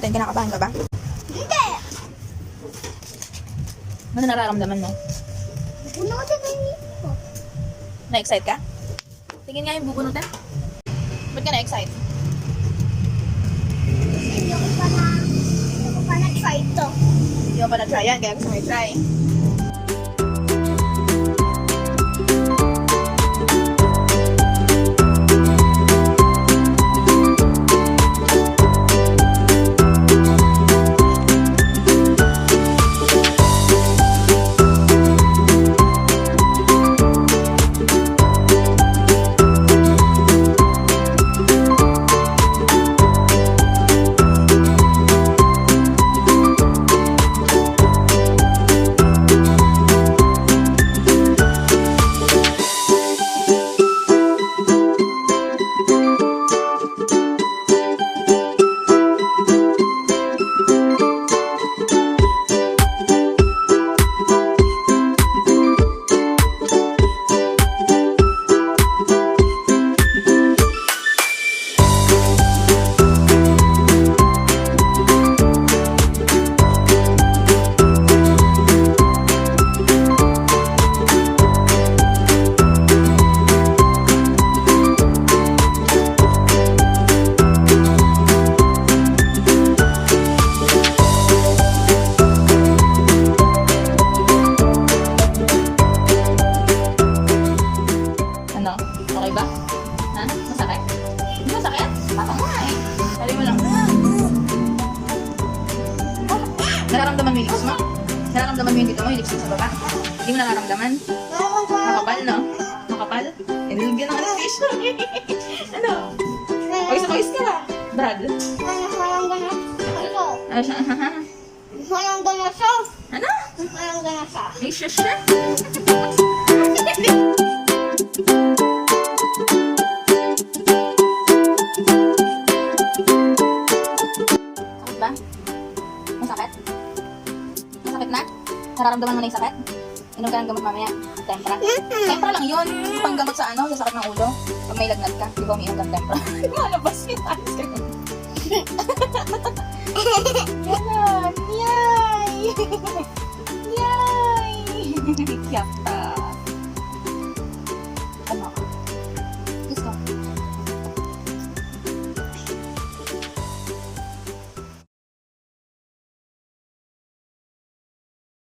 natin. Kinakabahan ka ba? Hindi! Ano nararamdaman mo? Bunutin ko yung ko. Na-excite ka? Tingin nga yung bubunutan. Ba't ka na-excite? Hindi ko pa na-try ito. Hindi mo pa na-try yan, kaya gusto mo i-try. Ano? Okay ba? Ha? Masakit? Hindi masakit? Baka nga eh. Dali mo lang. Nararamdaman mo yung lips mo? Nararamdaman mo yung dito mo, yung lipstick sa baba? Hindi mo nararamdaman? Makapal, no? Makapal? Eh, nilagyan ng anesthesia. Ano? Pawis ka ba? Brad? Walang ganas. Ito. Ano siya? Walang ganas siya. Ano? Walang ganas siya. May siya? Sakit ba? Masakit? Masakit na? Nararamdaman mo na yung sakit? Inom ka ng gamot mamaya. Tempra. Tempra lang yun. Panggamot sa ano, sa sakit ng ulo. Pag may lagnat ka, di ba umiinom ka ng tempra? Malabas yun. Ayos ka yun. Ganon. Yay! Yay! Kiyata. Kumakas.